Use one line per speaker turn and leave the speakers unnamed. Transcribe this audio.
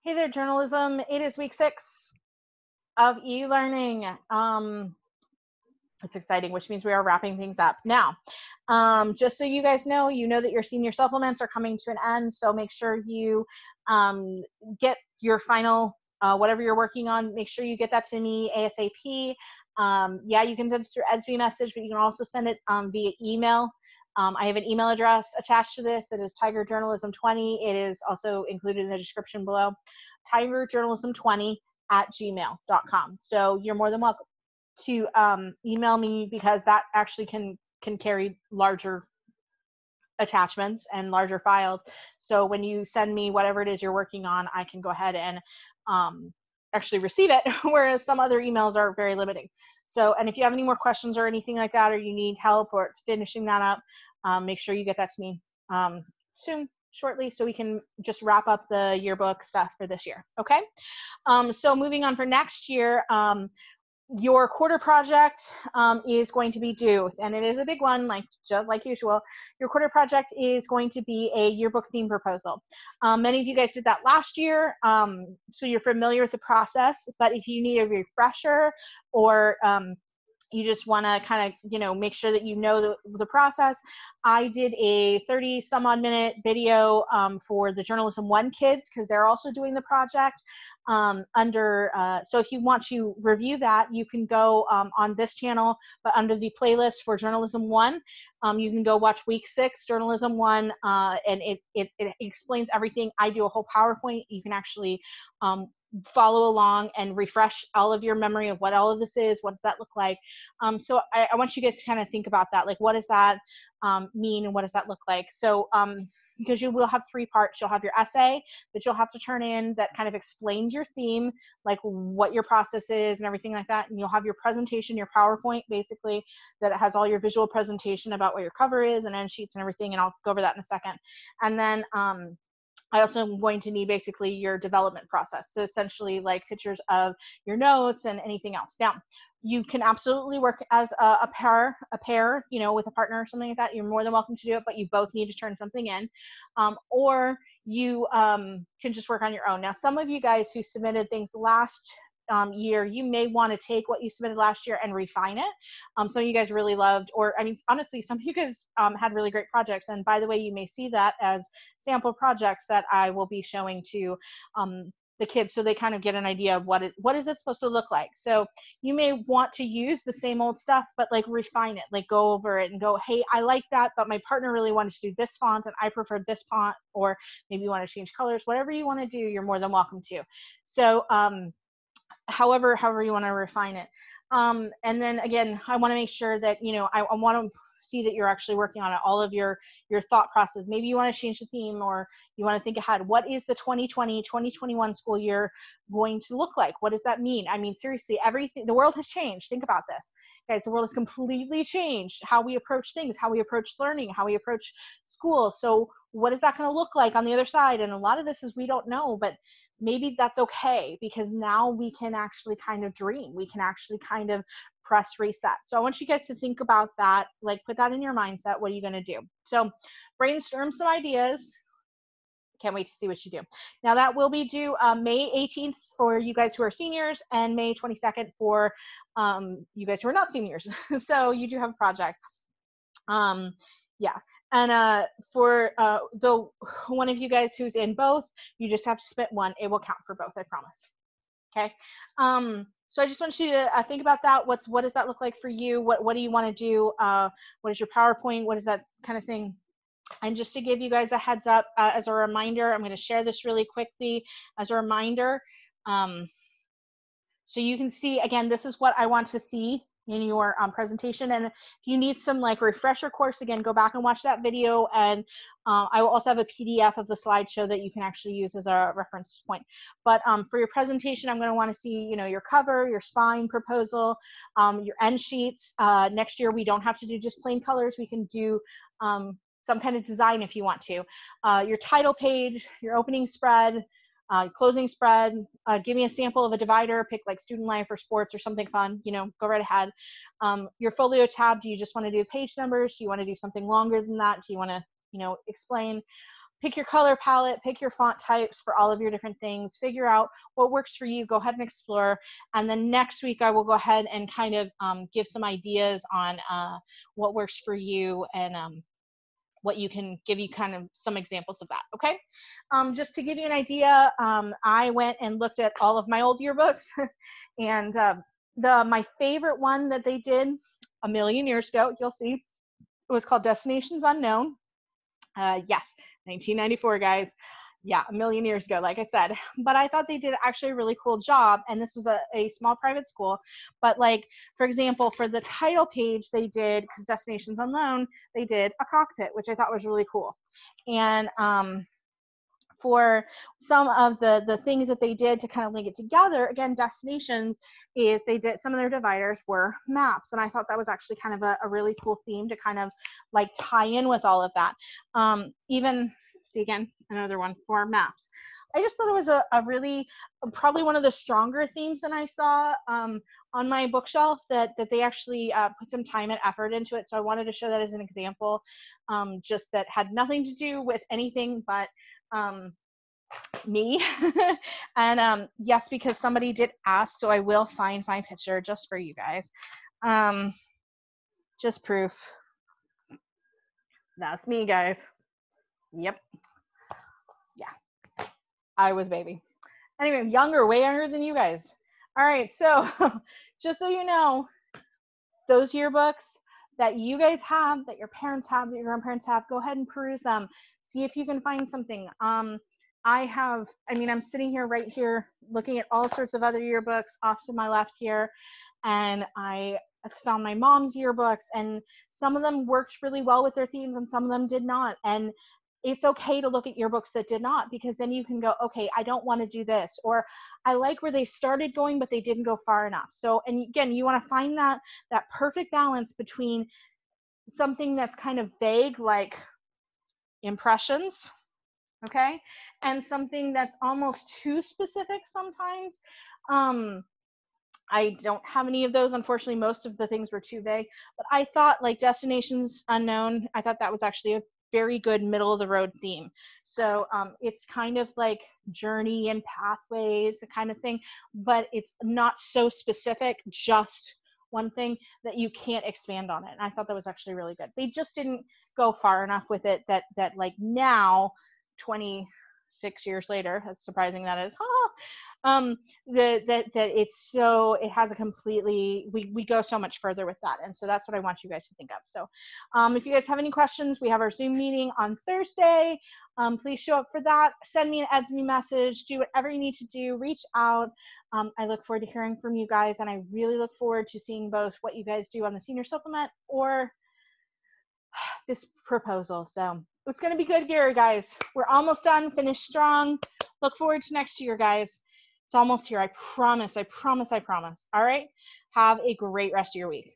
Hey there, journalism. It is week 6 of e-learning. It's exciting, which means we are wrapping things up. Now, just so you guys know, you know that your senior supplements are coming to an end, so make sure you get your final, whatever you're working on, make sure you get that to me ASAP. Yeah, you can send it through EDSB message, but you can also send it via email. I have an email address attached to this. It is tigerjournalism20. It is also included in the description below. tigerjournalism20@gmail.com. So you're more than welcome to email me, because that actually can carry larger attachments and larger files. So when you send me whatever it is you're working on, I can go ahead and actually receive it, whereas some other emails are very limiting. So, and if you have any more questions or anything like that, or you need help or finishing that up, make sure you get that to me soon, shortly, so we can just wrap up the yearbook stuff for this year. Okay. So moving on for next year, your quarter project is going to be due, and it is a big one, just like usual. Your quarter project is going to be a yearbook theme proposal. Many of you guys did that last year, so you're familiar with the process, but if you need a refresher, or you just want to kind of, make sure that you know the process. I did a 30 some odd minute video for the Journalism 1 kids, because they're also doing the project. So if you want to review that, you can go on this channel, but under the playlist for Journalism 1, you can go watch week 6, Journalism 1, and it explains everything. I do a whole PowerPoint. You can actually follow along and refresh all of your memory of what all of this is. What does that look like? So I want you guys to kind of think about that. Like, what does that mean, and what does that look like? So because you will have 3 parts. You'll have your essay that you'll have to turn in that kind of explains your theme, like what your process is and everything like that. And you'll have your presentation, your PowerPoint, basically, that it has all your visual presentation about what your cover is and end sheets and everything. And I'll go over that in a second. And then I also am going to need basically your development process. So essentially like pictures of your notes and anything else. Now, you can absolutely work as a pair, with a partner or something like that. You're more than welcome to do it, but you both need to turn something in. Or you can just work on your own. Now, some of you guys who submitted things last year, you may want to take what you submitted last year and refine it. Some of you guys really loved, or I mean, honestly, some of you guys had really great projects. And by the way, you may see that as sample projects that I will be showing to the kids, so they kind of get an idea of what is it supposed to look like. So you may want to use the same old stuff, but like refine it, like go over it and go, hey, I like that, but my partner really wanted to do this font and I preferred this font, or maybe you want to change colors. Whatever you want to do, you're more than welcome to. So however you want to refine it. And then again, I want to make sure that, I want to see that you're actually working on it, all of your thought process. Maybe you want to change the theme, or you want to think ahead. What is the 2020-2021 school year going to look like? What does that mean? I mean, seriously, everything, the world has changed. Think about this, guys. The world has completely changed how we approach things, how we approach learning, how we approach school. So what is that going to look like on the other side? And a lot of this is we don't know, but maybe that's okay, because now we can actually kind of dream. We can actually kind of press reset. So I want you guys to think about that, like put that in your mindset. What are you going to do? So brainstorm some ideas. Can't wait to see what you do. Now that will be due May 18th for you guys who are seniors, and May 22nd for you guys who are not seniors. So you do have a project. Yeah. And for the one of you guys who's in both, you just have to submit one. It will count for both, I promise. Okay. So I just want you to think about that. What does that look like for you? What do you want to do? What is your PowerPoint? What is that kind of thing? And just to give you guys a heads up, as a reminder, I'm going to share this really quickly as a reminder. So you can see, again, this is what I want to see in your presentation. And if you need some like refresher course, again, go back and watch that video. And I will also have a PDF of the slideshow that you can actually use as a reference point. But for your presentation, I'm going to want to see, your cover, your spine proposal, your end sheets. Next year, we don't have to do just plain colors. We can do some kind of design if you want to. Your title page, your opening spread, closing spread. Give me a sample of a divider, pick like student life or sports or something fun, go right ahead. Your folio tab, do you just want to do page numbers? Do you want to do something longer than that? Do you want to, explain? pick your color palette, pick your font types for all of your different things, figure out what works for you, go ahead and explore. And then next week I will go ahead and kind of give some ideas on what works for you and what you can give you kind of some examples of that, okay? Just to give you an idea, I went and looked at all of my old yearbooks and my favorite one that they did a million years ago, you'll see, it was called Destinations Unknown. Yes, 1994, guys. Yeah, a million years ago, like I said. But I thought they did actually a really cool job, and this was a small private school. But like, for example, for the title page, they did, because Destinations Unknown, they did a cockpit, which I thought was really cool. And for some of the things that they did to kind of link it together, again, destinations is they did, some of their dividers were maps. And I thought that was actually kind of a really cool theme to kind of like tie in with all of that. Even, see again, another one for maps. I just thought it was a really, probably one of the stronger themes that I saw on my bookshelf that they actually put some time and effort into it. So I wanted to show that as an example, just that had nothing to do with anything but me. And yes, because somebody did ask, so I will find my picture just for you guys. Just proof. That's me, guys. Yep. Yeah. I was baby. Anyway, younger, way younger than you guys. All right, so just so you know, those yearbooks that you guys have, that your parents have, that your grandparents have, go ahead and peruse them. See if you can find something. I'm sitting here right here looking at all sorts of other yearbooks off to my left here, and I found my mom's yearbooks, and some of them worked really well with their themes and some of them did not. And it's okay to look at yearbooks that did not, because then you can go, okay, I don't want to do this, or I like where they started going but they didn't go far enough. So, and again, you want to find that perfect balance between something that's kind of vague, like impressions, okay, and something that's almost too specific sometimes. I don't have any of those, unfortunately. Most of the things were too vague, but I thought like Destinations Unknown, I thought that was actually a very good middle of the road theme. So it's kind of like journey and pathways, the kind of thing, but it's not so specific, just one thing that you can't expand on it. And I thought that was actually really good. They just didn't go far enough with it that like now, 26 years later, as surprising that is, that it's so, it has a completely, we go so much further with that. And so that's what I want you guys to think of. So if you guys have any questions, we have our Zoom meeting on Thursday. Please show up for that. Send me an Etsy message, do whatever you need to do, reach out. I look forward to hearing from you guys, and I really look forward to seeing both what you guys do on the senior supplement or this proposal. So it's going to be good, Gary, guys. We're almost done. Finish strong. Look forward to next year, guys. It's almost here. I promise. I promise. I promise. All right. Have a great rest of your week.